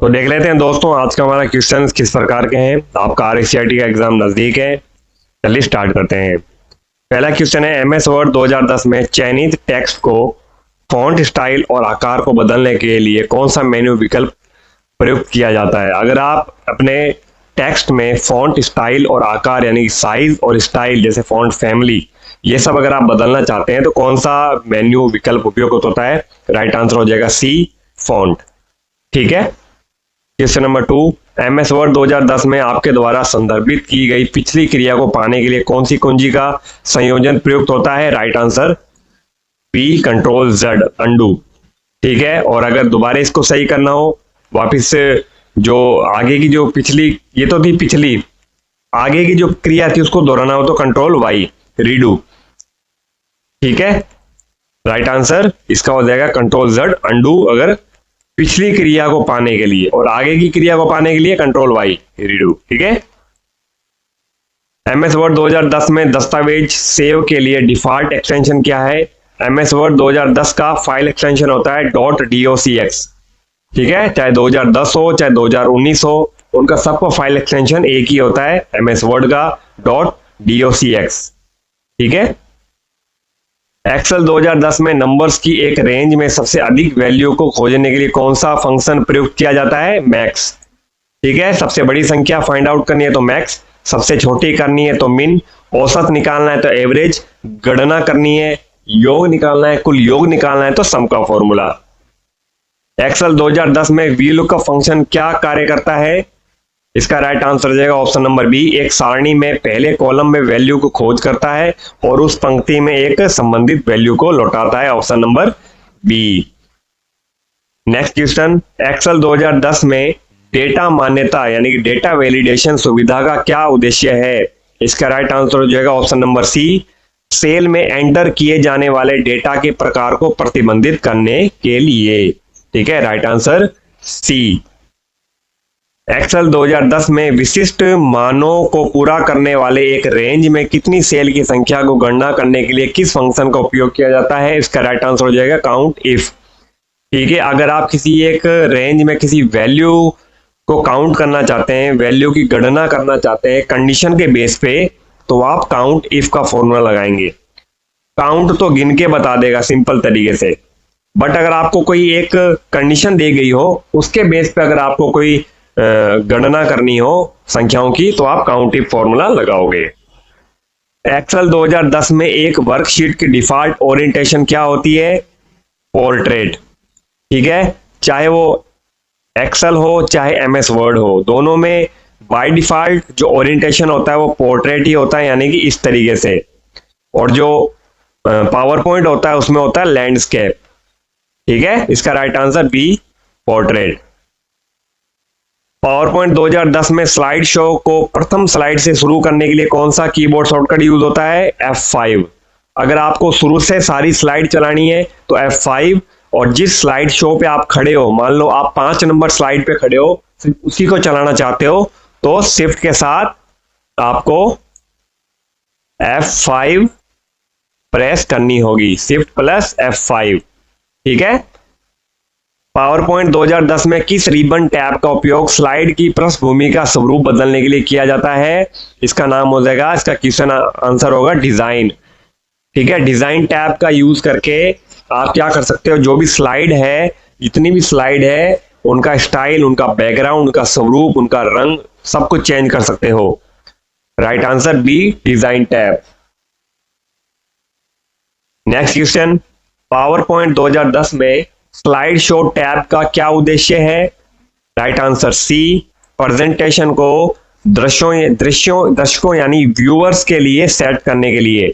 तो देख लेते हैं दोस्तों, आज का हमारा क्वेश्चन किस प्रकार के हैं। आपका RSCIT का एग्जाम नजदीक है, चलिए स्टार्ट करते हैं। पहला क्वेश्चन है, MS वर्ड 2010 में चयनित टेक्स्ट को फॉन्ट स्टाइल और आकार को बदलने के लिए कौन सा मेन्यू विकल्प प्रयुक्त किया जाता है। अगर आप अपने टेक्स्ट में फॉन्ट स्टाइल और आकार यानी साइज और स्टाइल जैसे फॉन्ट फैमिली ये सब अगर आप बदलना चाहते हैं तो कौन सा मेन्यू विकल्प उपयोग होता है। राइट आंसर हो जाएगा सी, फॉन्ट। ठीक है। क्वेश्चन नंबर 2, MS वर्ड 2010 में आपके द्वारा संदर्भित की गई पिछली क्रिया को पाने के लिए कौन सी कुंजी का संयोजन प्रयुक्त होता है। Right answer P, Ctrl+Z, undo. ठीक है। और अगर दोबारा इसको सही करना हो, वापिस से जो आगे की जो पिछली, ये तो थी पिछली, आगे की जो क्रिया थी उसको दोहराना हो तो Ctrl+Y, रीडू। ठीक है। राइट आंसर इसका हो जाएगा Ctrl+Z, अंडू, अगर पिछली क्रिया को पाने के लिए, और आगे की क्रिया को पाने के लिए Ctrl+Y, रीडू। ठीक है। MS वर्ड 2010 में दस्तावेज सेव के लिए डिफॉल्ट एक्सटेंशन क्या है। MS वर्ड 2010 का फाइल एक्सटेंशन होता है .docx। ठीक है। चाहे 2010 हो चाहे 2019 हो, उनका सबका फाइल एक्सटेंशन एक ही होता है, MS वर्ड का .docx। ठीक है। एक्सेल 2010 में नंबर्स की एक रेंज में सबसे अधिक वैल्यू को खोजने के लिए कौन सा फंक्शन प्रयुक्त किया जाता है। मैक्स। ठीक है। सबसे बड़ी संख्या फाइंड आउट करनी है तो मैक्स, सबसे छोटी करनी है तो मिन, औसत निकालना है तो एवरेज, गणना करनी है, योग निकालना है, कुल योग निकालना है तो सम का फॉर्मूला। एक्सेल 2010 में VLOOKUP फंक्शन क्या कार्य करता है। इसका राइट आंसर हो जाएगा ऑप्शन नंबर बी, एक सारणी में पहले कॉलम में वैल्यू को खोज करता है और उस पंक्ति में एक संबंधित वैल्यू को लौटाता है, option number B. Next question, Excel 2010 में डेटा मान्यता यानी कि डेटा वैलिडेशन सुविधा का क्या उद्देश्य है। इसका राइट आंसर हो जाएगा ऑप्शन नंबर सी, सेल में एंटर किए जाने वाले डेटा के प्रकार को प्रतिबंधित करने के लिए। ठीक है। राइट आंसर सी। एक्सेल 2010 में विशिष्ट मानों को पूरा करने वाले एक रेंज में कितनी सेल की संख्या को गणना करने के लिए किस फंक्शन का उपयोग किया जाता है। इसका राइट आंसर हो जाएगा काउंट इफ। ठीक है। अगर आप किसी एक रेंज में किसी वैल्यू को काउंट करना चाहते हैं, वैल्यू की गणना करना चाहते हैं कंडीशन के बेस पे, तो आप काउंट इफ का फॉर्मूला लगाएंगे। काउंट तो गिन के बता देगा सिंपल तरीके से, बट अगर आपको कोई एक कंडीशन दी गई हो उसके बेस पे अगर आपको कोई गणना करनी हो संख्याओं की तो आप काउंट इफ फॉर्मूला लगाओगे। एक्सेल 2010 में एक वर्कशीट की डिफॉल्ट ओरिएंटेशन क्या होती है। पोर्ट्रेट। ठीक है। चाहे वो एक्सेल हो चाहे MS वर्ड हो, दोनों में बाय डिफॉल्ट जो ओरिएंटेशन होता है वो पोर्ट्रेट ही होता है, यानी कि इस तरीके से। और जो पावर पॉइंट होता है उसमें होता है लैंडस्केप। ठीक है। इसका right answer B, portrait. PowerPoint 2010 में स्लाइड शो को प्रथम स्लाइड से शुरू करने के लिए कौन सा कीबोर्ड शॉर्टकट यूज होता है। F5। अगर आपको शुरू से सारी स्लाइड चलानी है तो F5, और जिस स्लाइड शो पे आप खड़े हो, मान लो आप 5 नंबर स्लाइड पे खड़े हो, उसी को चलाना चाहते हो तो शिफ्ट के साथ आपको F5 प्रेस करनी होगी, शिफ्ट प्लस F5। ठीक है। पावर पॉइंट 2010 में किस रिबन टैब का उपयोग स्लाइड की पृष्ठभूमि का स्वरूप बदलने के लिए किया जाता है। इसका नाम हो जाएगा, इसका क्वेश्चन आंसर होगा डिजाइन। ठीक है। डिजाइन टैब का यूज करके आप क्या कर सकते हो, जो भी स्लाइड है, जितनी भी स्लाइड है, उनका स्टाइल, उनका बैकग्राउंड, उनका स्वरूप, उनका रंग, सब कुछ चेंज कर सकते हो। Right answer B, design tab. Next question, PowerPoint 2010 में स्लाइड शो टैब का क्या उद्देश्य है। राइट आंसर सी, प्रेजेंटेशन को दर्शकों यानी व्यूअर्स के लिए सेट करने के लिए।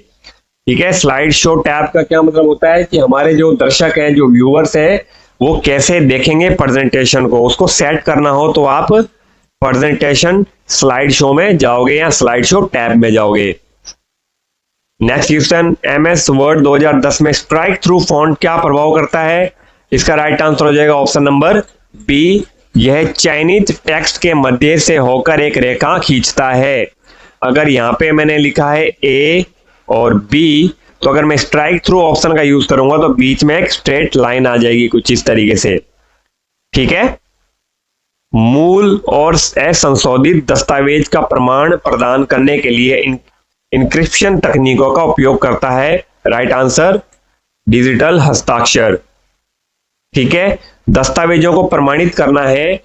ठीक है। स्लाइड शो टैब का क्या मतलब होता है कि हमारे जो दर्शक हैं, जो व्यूअर्स हैं, वो कैसे देखेंगे प्रेजेंटेशन को, उसको सेट करना हो तो आप प्रेजेंटेशन स्लाइड शो में जाओगे या स्लाइड शो टैब में जाओगे। नेक्स्ट क्वेश्चन, MS वर्ड 2010 में स्ट्राइक थ्रू फॉन्ट क्या प्रभाव करता है। इसका राइट आंसर हो जाएगा ऑप्शन नंबर बी, यह चयनित टेक्स्ट के मध्य से होकर एक रेखा खींचता है। अगर यहाँ पे मैंने लिखा है A और B, तो अगर मैं स्ट्राइक थ्रू ऑप्शन का यूज करूंगा तो बीच में एक स्ट्रेट लाइन आ जाएगी कुछ इस तरीके से। ठीक है। मूल और असंशोधित दस्तावेज का प्रमाण प्रदान करने के लिए इंक्रिप्शन तकनीकों का उपयोग करता है। राइट आंसर डिजिटल हस्ताक्षर। ठीक है, दस्तावेजों को प्रमाणित करना है,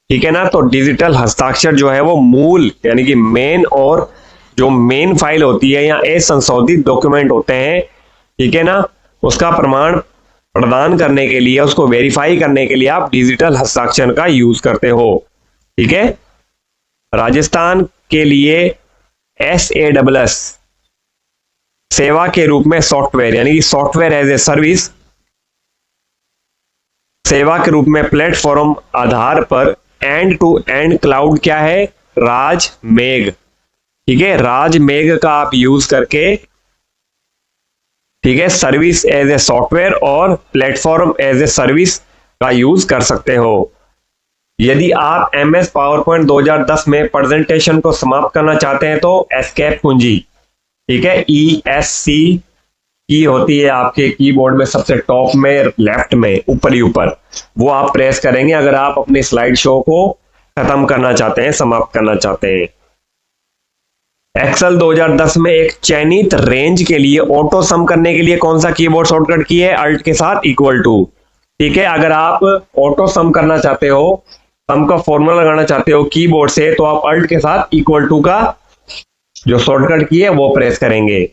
ठीक है ना, तो डिजिटल हस्ताक्षर जो है वो मूल यानी कि मेन और जो मेन फाइल होती है या असंशोधित डॉक्यूमेंट होते हैं, ठीक है ना, उसका प्रमाण प्रदान करने के लिए, उसको वेरीफाई करने के लिए आप डिजिटल हस्ताक्षर का यूज करते हो। ठीक है, राजस्थान के लिए SaaS सेवा के रूप में सॉफ्टवेयर यानी कि सॉफ्टवेयर एज ए सर्विस सेवा के रूप में प्लेटफॉर्म आधार पर एंड टू एंड क्लाउड क्या है? राज मेघ। ठीक है, राज मेघ का आप यूज करके, ठीक है, सर्विस एज ए सॉफ्टवेयर और प्लेटफॉर्म एज ए सर्विस का यूज कर सकते हो। यदि आप MS पावरपॉइंट 2010 में प्रेजेंटेशन को समाप्त करना चाहते हैं तो एस्केप कुंजी, ठीक है, ESC की होती है आपके कीबोर्ड में सबसे टॉप में लेफ्ट में ऊपर ही ऊपर, वो आप प्रेस करेंगे अगर आप अपनी स्लाइड शो को खत्म करना चाहते हैं, समाप्त करना चाहते हैं। एक्सेल 2010 में एक चयनित रेंज के लिए ऑटो सम करने के लिए कौन सा कीबोर्ड शॉर्टकट की है? अल्ट के साथ इक्वल टू। ठीक है, अगर आप ऑटो सम करना चाहते हो, सम का फॉर्मूला लगाना चाहते हो कीबोर्ड से, तो आप अल्ट के साथ इक्वल टू का जो शॉर्टकट की है वो प्रेस करेंगे।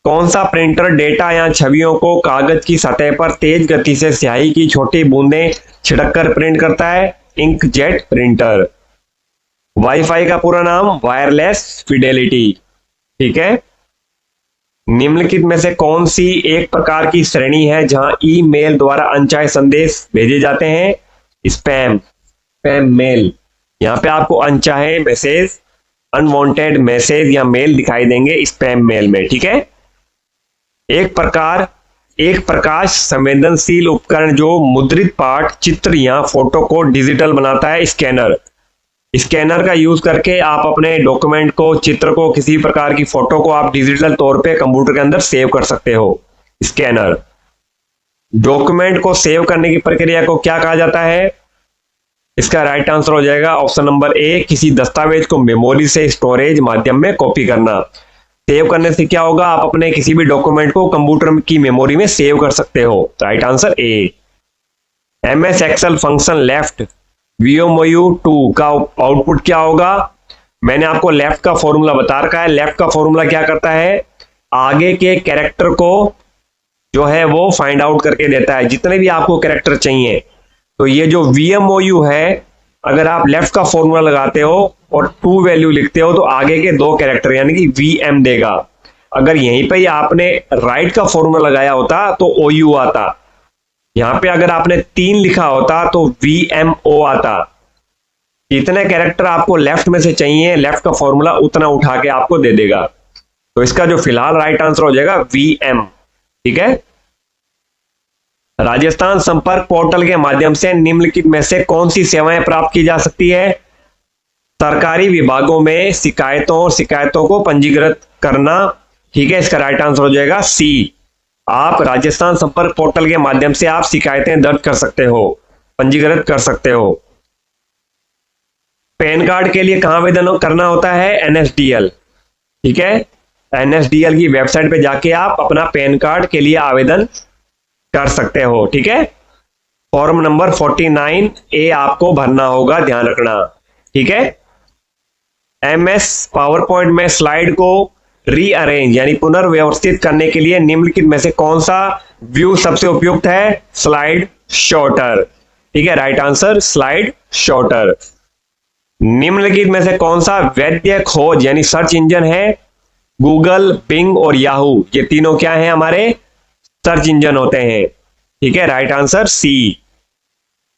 कौन सा प्रिंटर डेटा या छवियों को कागज की सतह पर तेज गति से स्याही की छोटी बूंदें छिड़ककर प्रिंट करता है? Inkjet printer. वाईफाई का पूरा नाम वायरलेस फिडेलिटी। ठीक है, निम्नलिखित में से कौन सी एक प्रकार की श्रेणी है जहां ईमेल द्वारा अनचाहे संदेश भेजे जाते हैं? Spam mail. यहां पे आपको अनचाहे मैसेज, अनवांटेड मैसेज या मेल दिखाई देंगे स्पैम मेल में। ठीक है, एक प्रकाश संवेदनशील उपकरण जो मुद्रित पाठ, चित्र या फोटो को डिजिटल बनाता है? स्कैनर। स्कैनर का यूज करके आप अपने डॉक्यूमेंट को, चित्र को, किसी प्रकार की फोटो को आप डिजिटल तौर पे कंप्यूटर के अंदर सेव कर सकते हो। स्कैनर। डॉक्यूमेंट को सेव करने की प्रक्रिया को क्या कहा जाता है? इसका राइट आंसर हो जाएगा ऑप्शन नंबर ए, किसी दस्तावेज को मेमोरी से स्टोरेज माध्यम में कॉपी करना। सेव करने से क्या होगा? आप अपने किसी भी डॉक्यूमेंट को कंप्यूटर की मेमोरी में सेव कर सकते हो। Right answer A. MS Excel function left VMOU2 का आउटपुट क्या होगा? मैंने आपको लेफ्ट का फॉर्मूला बता रखा है। लेफ्ट का फॉर्मूला क्या करता है? आगे के कैरेक्टर को जो है वो फाइंड आउट करके देता है, जितने भी आपको कैरेक्टर चाहिए। तो ये जो VMOU है, अगर आप लेफ्ट का फॉर्मूला लगाते हो और 2 वैल्यू लिखते हो तो आगे के 2 कैरेक्टर यानी कि VM देगा। अगर यहीं पे ही आपने राइट का फॉर्मूला लगाया होता तो OU आता। यहां पे अगर आपने 3 लिखा होता तो VMO आता। जितने कैरेक्टर आपको लेफ्ट में से चाहिए, लेफ्ट का फॉर्मूला उतना उठा के आपको दे देगा। तो इसका जो फिलहाल राइट आंसर हो जाएगा VM। ठीक है, राजस्थान संपर्क पोर्टल के माध्यम से निम्नलिखित में से कौन सी सेवाएं प्राप्त की जा सकती है? सरकारी विभागों में शिकायतों को पंजीकृत करना। ठीक है, इसका राइट आंसर हो जाएगा C। आप राजस्थान संपर्क पोर्टल के माध्यम से आप शिकायतें दर्ज कर सकते हो, पंजीकृत कर सकते हो। पैन कार्ड के लिए कहां आवेदन करना होता है? NSDL। ठीक है, NSDL की वेबसाइट पे जाके आप अपना पैन कार्ड के लिए आवेदन कर सकते हो। ठीक है, फॉर्म नंबर 49A आपको भरना होगा, ध्यान रखना। ठीक है, MS पावरपॉइंट में स्लाइड को रीअरेंज यानी पुनर्व्यवस्थित करने के लिए निम्नलिखित में से कौन सा व्यू सबसे उपयुक्त है? Slide shorter. ठीक है, राइट आंसर स्लाइड शॉर्टर। निम्नलिखित में से कौन सा वैध खोज यानी सर्च इंजन है? गूगल, बिंग और याहू। ये तीनों क्या है? हमारे सर्च इंजन होते हैं। ठीक है, right answer C।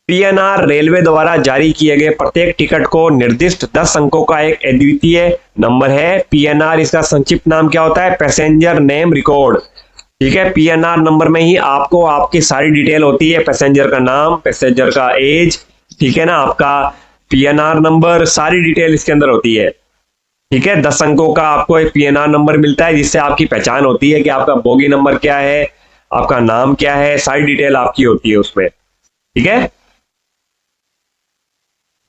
PNR railway द्वारा जारी किए गए प्रत्येक टिकट को निर्दिष्ट 10 अंकों का एक अद्वितीय नंबर है। PNR इसका संक्षिप्त नाम क्या होता है? Passenger name record. ठीक है, PNR नंबर में ही आपको आपकी सारी डिटेल होती है, पैसेंजर का नाम, पैसेंजर का एज, ठीक है ना, आपका PNR नंबर, सारी डिटेल इसके अंदर होती है। ठीक है, 10 अंकों का आपको एक PNR नंबर मिलता है जिससे आपकी पहचान होती है कि आपका बोगी नंबर क्या है, आपका नाम क्या है, सारी डिटेल आपकी होती है उसमें। ठीक है,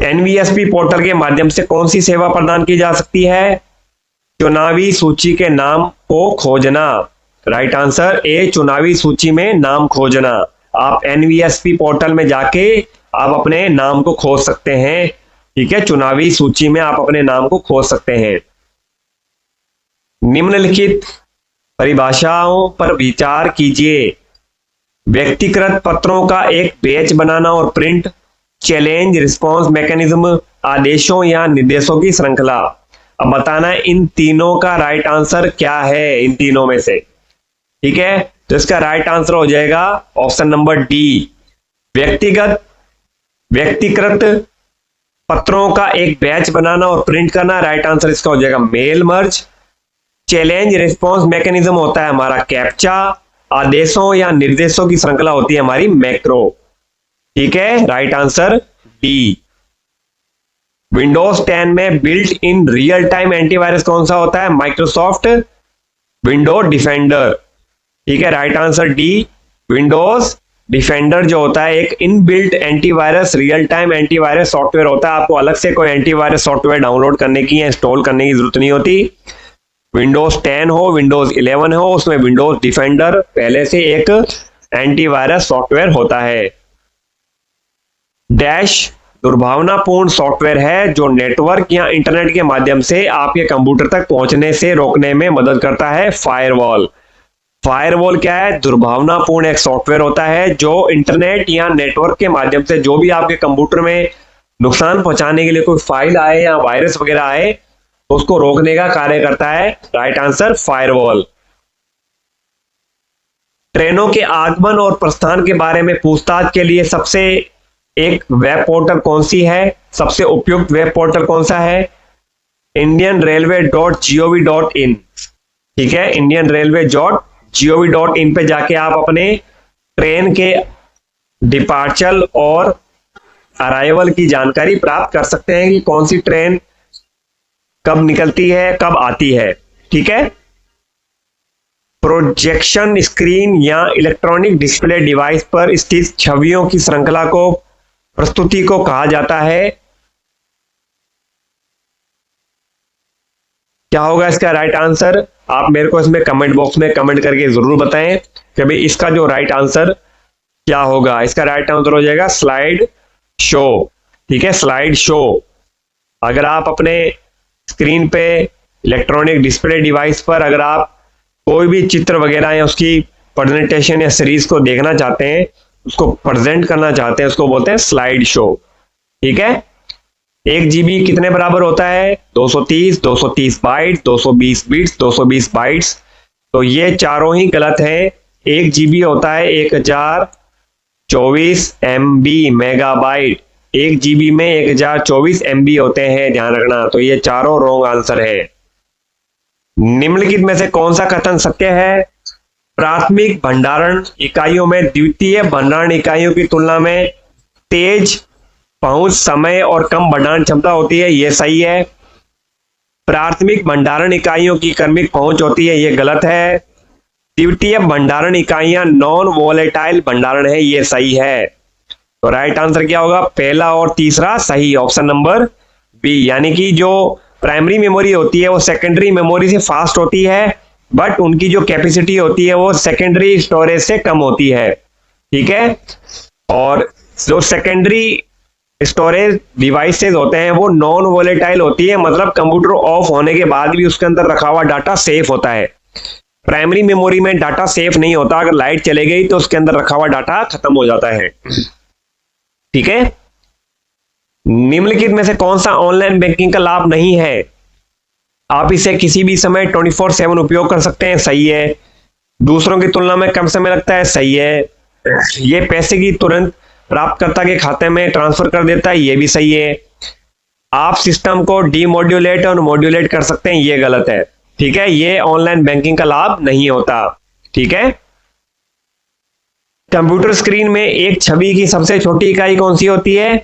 एनवीएसपी पोर्टल के माध्यम से कौन सी सेवा प्रदान की जा सकती है? चुनावी सूची के नाम को खोजना। राइट आंसर ए, चुनावी सूची में नाम खोजना। आप एनवीएसपी पोर्टल में जाके आप अपने नाम को खोज सकते हैं। ठीक है, चुनावी सूची में आप अपने नाम को खोज सकते हैं। निम्नलिखित परिभाषाओं पर विचार कीजिए। व्यक्तिगत पत्रों का एक बैच बनाना और प्रिंट, चैलेंज रिस्पांस मैकेनिज्म, आदेशों या निर्देशों की श्रृंखला। अब बताना है इन तीनों का राइट आंसर क्या है, इन तीनों में से। ठीक है, तो इसका राइट आंसर हो जाएगा ऑप्शन नंबर डी, व्यक्तिगत पत्रों का एक बैच बनाना और प्रिंट करना। राइट आंसर इसका हो जाएगा mail merge. Challenge response mechanism होता है हमारा कैप्चा। आदेशों या निर्देशों की श्रृंखला होती है हमारी मैक्रो। ठीक है, राइट आंसर डी। विंडोज 10 में built in real time antivirus कौन सा होता है? Microsoft window defender. ठीक है, right answer D, Windows defender जो होता है एक inbuilt antivirus real time antivirus software होता है। आपको अलग से कोई एंटीवायरस सॉफ्टवेयर डाउनलोड करने की या इंस्टॉल करने की जरूरत नहीं होती। विंडोज 10 हो, विंडोज 11 हो, उसमें विंडोज डिफेंडर पहले से एक एंटीवायरस सॉफ्टवेयर होता है। डैश दुर्भावनापूर्ण सॉफ्टवेयर है जो नेटवर्क या इंटरनेट के माध्यम से आपके कंप्यूटर तक पहुंचने से रोकने में मदद करता है। फायरवॉल। फायरवॉल क्या है? दुर्भावनापूर्ण एक सॉफ्टवेयर होता है जो इंटरनेट या नेटवर्क के माध्यम से जो भी आपके कंप्यूटर में नुकसान पहुंचाने के लिए कोई फाइल आए या वायरस वगैरह आए तो उसको रोकने का कार्य करता है। Right answer firewall. ट्रेनों के आगमन और प्रस्थान के बारे में पूछताछ के लिए सबसे एक वेब पोर्टल कौन सी है? सबसे उपयुक्त वेब पोर्टल कौन सा है? indianrailway.gov.in। ठीक है, indianrailway.gov.in पे जाके आप अपने ट्रेन के डिपार्चर और अराइवल की जानकारी प्राप्त कर सकते हैं कि कौन सी ट्रेन कब निकलती है, कब आती है। ठीक है, प्रोजेक्शन स्क्रीन या इलेक्ट्रॉनिक डिस्प्ले डिवाइस पर स्थित छवियों की श्रृंखला को प्रस्तुति को कहा जाता है। क्या होगा इसका राइट आंसर? आप मेरे को इसमें कमेंट बॉक्स में कमेंट करके जरूर बताएं कि भाई इसका जो राइट आंसर क्या होगा। इसका राइट आंसर हो जाएगा स्लाइड शो। ठीक है, स्लाइड शो। अगर आप अपने स्क्रीन पे इलेक्ट्रॉनिक डिस्प्ले डिवाइस पर अगर आप कोई भी चित्र वगैरह या उसकी प्रेजेंटेशन या सीरीज को देखना चाहते हैं, उसको प्रेजेंट करना चाहते हैं, उसको बोलते हैं स्लाइड शो। ठीक है, 1 GB कितने बराबर होता है? 230 बाइट्स, 220 बिट्स, 220 बाइट्स। तो ये चारों ही गलत हैं। 1 GB होता है 1024 MB मेगाबाइट। 1 GB में 1024 MB होते हैं, ध्यान रखना। तो ये चारों रॉन्ग आंसर है। निम्नलिखित में से कौन सा कथन सत्य है? प्राथमिक भंडारण इकाइयों में द्वितीय भंडारण इकाइयों की तुलना में तेज पहुंच, समय और कम भंडारण क्षमता होती है, यह सही है। प्राथमिक भंडारण इकाइयों की क्रमिक पहुंच होती है, यह गलत है। द्वितीय भंडारण इकाइयां नॉन वोलेटाइल भंडारण है, यह सही है। तो राइट आंसर क्या होगा? पहला और तीसरा सही, ऑप्शन नंबर बी। यानी कि जो प्राइमरी मेमोरी होती है वो सेकेंडरी मेमोरी से फास्ट होती है, बट उनकी जो कैपेसिटी होती है वो सेकेंडरी स्टोरेज से कम होती है। ठीक है, और जो सेकेंडरी स्टोरेज डिवाइसेस होते हैं वो नॉन वोलेटाइल होती है, मतलब कंप्यूटर ऑफ होने के बाद भी उसके अंदर रखा हुआ डाटा सेफ होता है। प्राइमरी मेमोरी में डाटा सेफ नहीं होता, अगर लाइट चले गई तो उसके अंदर रखा हुआ डाटा खत्म हो जाता है। ठीक है, निम्नलिखित में से कौन सा ऑनलाइन बैंकिंग का लाभ नहीं है? आप इसे किसी भी समय 24/7 उपयोग कर सकते हैं, सही है। दूसरों की तुलना में कम समय लगता है, सही है। ये पैसे की तुरंत प्राप्तकर्ता के खाते में ट्रांसफर कर देता है, ये भी सही है। आप सिस्टम को डीमॉड्यूलेट और मॉड्यूलेट कर सकते हैं, ये गलत है। ठीक है, ये ऑनलाइन बैंकिंग का लाभ नहीं होता। ठीक है, कंप्यूटर स्क्रीन में एक छवि की सबसे छोटी इकाई कौन सी होती है?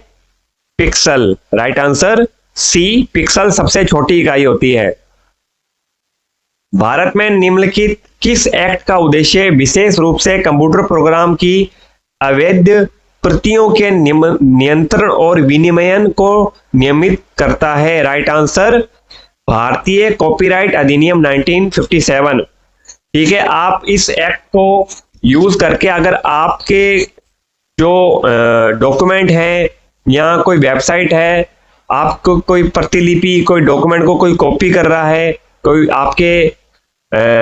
Pixel. Right answer C, pixel सबसे छोटी इकाई होती है। भारत में निम्नलिखित किस एक्ट का उद्देश्य विशेष रूप से कंप्यूटर प्रोग्राम की अवैध प्रतियों के नियंत्रण और विनिमयन को नियमित करता है। राइट आंसर भारतीय कॉपीराइट अधिनियम 1957। ठीक है, आप इस एक्ट को यूज करके अगर आपके जो डॉक्यूमेंट है या कोई वेबसाइट है, आपको कोई प्रतिलिपि कोई डॉक्यूमेंट को कोई कॉपी कर रहा है, कोई आपके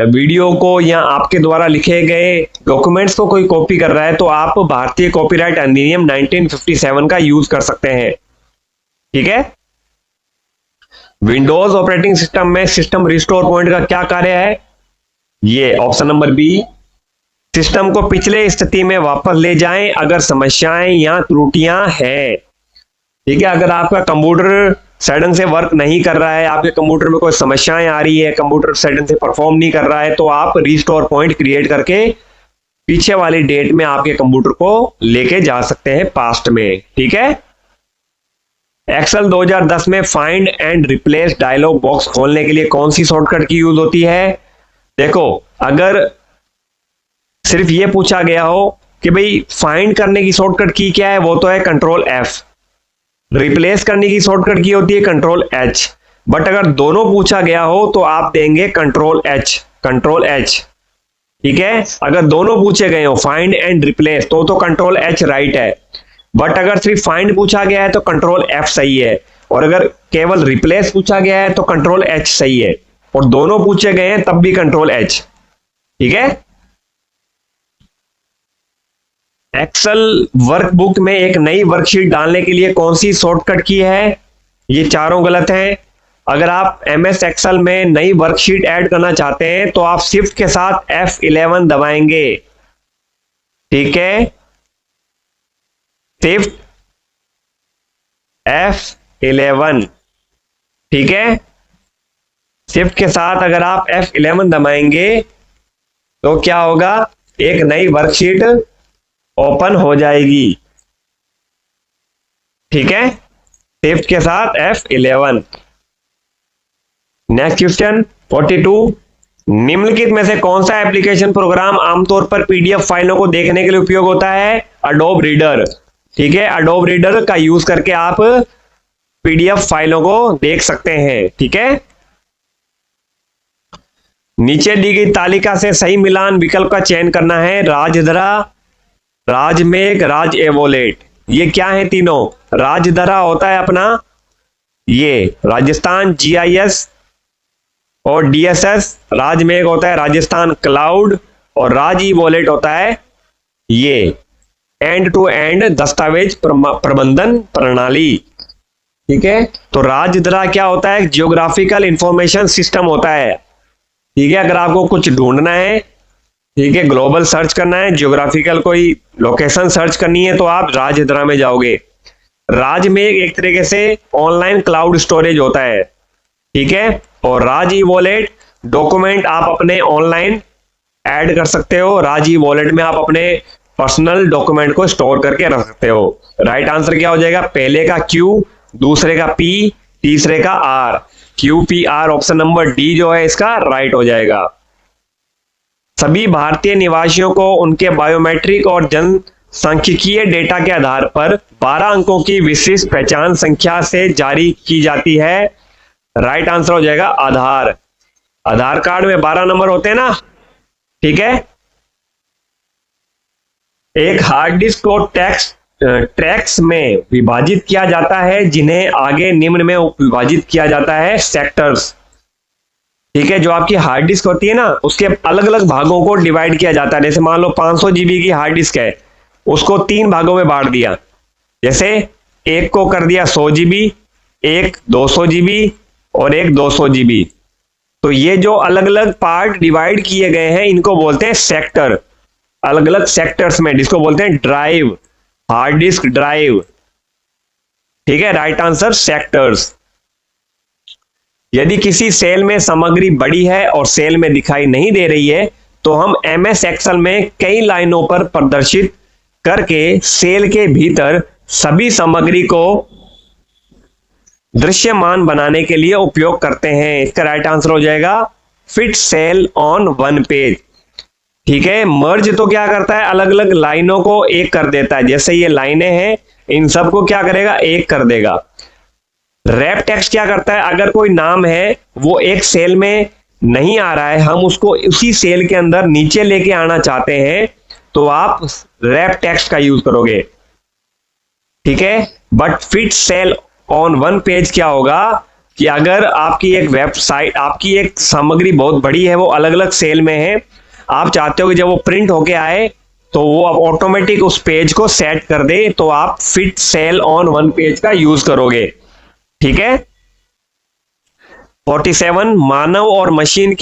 वीडियो को या आपके द्वारा लिखे गए डॉक्यूमेंट्स को कोई कॉपी कर रहा है, तो आप भारतीय कॉपीराइट अधिनियम 1957 का यूज कर सकते हैं। ठीक है, विंडोज ऑपरेटिंग सिस्टम में सिस्टम रिस्टोर पॉइंट का क्या कार्य है? ये ऑप्शन नंबर बी, सिस्टम को पिछले स्थिति में वापस ले जाएं अगर समस्याएं या त्रुटियां हैं। ठीक है, अगर आपका कंप्यूटर सडन से वर्क नहीं कर रहा है, आपके कंप्यूटर में कोई समस्याएं आ रही है, कंप्यूटर सडन से परफॉर्म नहीं कर रहा है, तो आप रिस्टोर पॉइंट क्रिएट करके पीछे वाली डेट में आपके कंप्यूटर को लेके जा सकते हैं पास्ट में। ठीक है, एक्सेल 2010 में find and replace dialog box खोलने के लिए कौन सी शॉर्टकट की यूज होती है? देखो, अगर सिर्फ ये पूछा गया हो कि भाई फाइंड करने की शॉर्टकट की क्या है, वो तो है कंट्रोल एफ। रिप्लेस करने की शॉर्टकट की होती है कंट्रोल एच। बट अगर दोनों पूछा गया हो तो आप देंगे कंट्रोल एच, कंट्रोल एच। ठीक है, अगर दोनों पूछे गए हो फाइंड एंड रिप्लेस तो कंट्रोल एच राइट है। बट अगर सिर्फ फाइंड पूछा गया है तो कंट्रोल एफ सही है, और अगर केवल रिप्लेस पूछा गया है तो कंट्रोल एच सही है, और दोनों पूछे गए हैं तब भी कंट्रोल एच। ठीक है, एक्सेल वर्कबुक में एक नई वर्कशीट डालने के लिए कौन सी शॉर्टकट की है? ये चारों गलत हैं। अगर आप एमएस एक्सेल में नई वर्कशीट ऐड करना चाहते हैं तो आप शिफ्ट के साथ F11 दबाएंगे। ठीक है, शिफ्ट F11। ठीक है, शिफ्ट के साथ अगर आप F11 दबाएंगे तो क्या होगा? एक नई वर्कशीट ओपन हो जाएगी। ठीक है, शिफ्ट के साथ F11। नेक्स्ट क्वेश्चन 42, निम्नलिखित में से कौन सा एप्लीकेशन प्रोग्राम आमतौर पर पीडीएफ फाइलों को देखने के लिए उपयोग होता है? Adobe reader. ठीक है, अडोब रीडर का यूज करके आप पीडीएफ फाइलों को देख सकते हैं। ठीक है, नीचे दी गई तालिका से सही मिलान विकल्प का चयन करना है। राजधरा, राजमेघ, राज एवोलेट, ये क्या है तीनों? राजधरा होता है अपना ये राजस्थान जीआईएस और डीएसएस, राजमेघ होता है राजस्थान क्लाउड, और राज ई-वॉलेट होता है ये एंड टू एंड दस्तावेज प्रबंधन प्रणाली। ठीक है, तो राजधरा क्या होता है? जियोग्राफिकल इंफॉर्मेशन सिस्टम होता है। ठीक है, अगर आपको कुछ ढूंढना है, ठीक है, ग्लोबल सर्च करना है, जियोग्राफिकल कोई लोकेशन सर्च करनी है, तो आप राजधरा में जाओगे। राजमेघ एक तरीके से ऑनलाइन क्लाउड स्टोरेज होता है। ठीक है, और राज ई-वॉलेट डॉक्यूमेंट आप अपने ऑनलाइन ऐड कर सकते हो। राज ई-वॉलेट में आप अपने पर्सनल डॉक्यूमेंट को स्टोर करके रख सकते हो। राइट आंसर क्या हो जाएगा? पहले का Q, दूसरे का P, तीसरे का R। QPR option number D जो है इसका राइट हो जाएगा। सभी भारतीय निवासियों को उनके बायोमेट्रिक और जनसांख्यिकीय डेटा के आधार पर 12 अंकों की विशिष्ट पहचान संख्या से जारी की जाती है। राइट आंसर हो जाएगा आधार। आधार कार्ड में 12 नंबर होते हैं ना। ठीक है, एक हार्ड डिस्क को ट्रैक्स में विभाजित किया जाता है, जिन्हें आगे निम्न में विभाजित किया जाता है सेक्टर्स। ठीक है, जो आपकी हार्ड डिस्क होती है ना, उसके अलग अलग भागों को डिवाइड किया जाता है। जैसे मान लो 500 जीबी की हार्ड डिस्क है, उसको 3 भागों में बांट दिया। जैसे एक को कर दिया 100 जीबी, एक 200 जीबी और एक 200 जीबी। तो ये जो अलग अलग पार्ट डिवाइड किए गए हैं इनको बोलते हैं सेक्टर। अलग अलग सेक्टर्स में, जिसको बोलते हैं ड्राइव, हार्ड डिस्क ड्राइव। ठीक है, राइट आंसर सेक्टर्स। यदि किसी सेल में सामग्री बड़ी है और सेल में दिखाई नहीं दे रही है तो हम एमएस एक्सेल में कई लाइनों पर प्रदर्शित करके सेल के भीतर सभी सामग्री को दृश्यमान बनाने के लिए उपयोग करते हैं। इसका राइट आंसर हो जाएगा fit cell on one page. ठीक है। मर्ज तो क्या करता है, अलग अलग लाइनों को एक कर देता है, जैसे ये लाइनें हैं इन सबको क्या करेगा, एक कर देगा। रैप टेक्स्ट क्या करता है, अगर कोई नाम है वो एक सेल में नहीं आ रहा है, हम उसको उसी सेल के अंदर नीचे लेके आना चाहते हैं, तो आप रैप टेक्स्ट का यूज करोगे। ठीक है। But fit cell on one page क्या होगा कि अगर आपकी एक वेबसाइट, आपकी एक सामग्री बहुत बड़ी है, वो अलग अलग सेल में है, आप चाहते हो कि जब वो प्रिंट होके आए तो वो आप ऑटोमेटिक उस पेज को सेट कर दे, तो आप fit cell on one page का यूज करोगे। ठीक है। 47 मानव और मशीन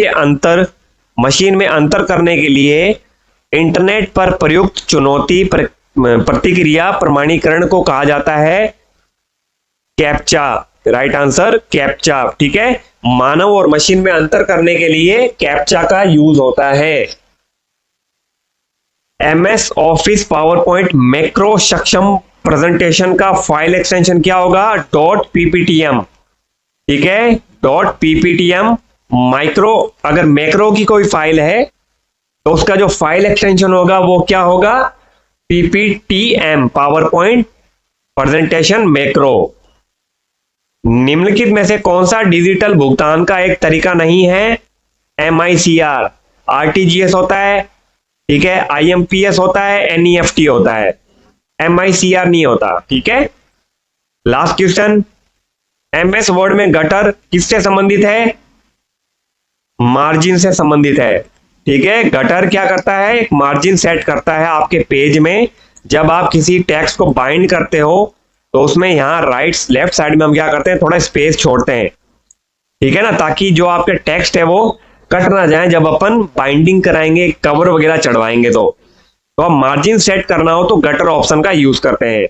में अंतर करने के लिए इंटरनेट पर प्रयुक्त चुनौती प्रतिक्रिया प्रमाणीकरण को कहा जाता है कैप्चा। Right answer captcha. ठीक है। मानव और मशीन में अंतर करने के लिए कैप्चा का यूज होता है। MS office power point macro सक्षम प्रेजेंटेशन का फाइल एक्सटेंशन क्या होगा, .pptm। ठीक है। .pptm माइक्रो, अगर मैक्रो की कोई फाइल है तो उसका जो फाइल एक्सटेंशन होगा वो क्या होगा, PPTM, power point presentation macro. निम्नलिखित में से कौन सा डिजिटल भुगतान का एक तरीका नहीं है, MICR। RTGS होता है, ठीक है, IMPS होता है, NEFT होता है, MICR नहीं होता। ठीक है। लास्ट क्वेश्चन, MS वर्ड में गटर किससे संबंधित है, मार्जिन से संबंधित है। ठीक है। गटर क्या करता है, एक मार्जिन सेट करता है आपके पेज में। जब आप किसी टेक्स्ट को बाइंड करते हो तो उसमें यहाँ लेफ्ट साइड में हम क्या करते हैं, थोड़ा स्पेस छोड़ते हैं। ठीक है ना, ताकि जो आपके टेक्स्ट है वो कट ना जाए जब अपन बाइंडिंग कराएंगे, कवर वगैरह चढ़वाएंगे। तो अब मार्जिन सेट करना हो तो गटर ऑप्शन का यूज करते हैं।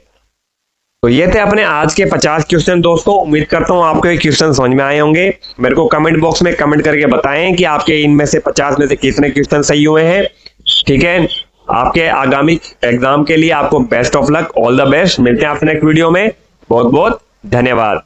तो ये थे अपने आज के 50 क्वेश्चन दोस्तों। उम्मीद करता हूँ आपको ये क्वेश्चन समझ में आए होंगे। मेरे को कमेंट बॉक्स में कमेंट करके बताएं कि आपके इनमें से 50 में से कितने क्वेश्चन सही हुए हैं। ठीक है। आपके आगामी एग्जाम के लिए आपको best of luck, all the best. मिलते हैं आपसे नेक्स्ट वीडियो में। बहुत बहुत धन्यवाद।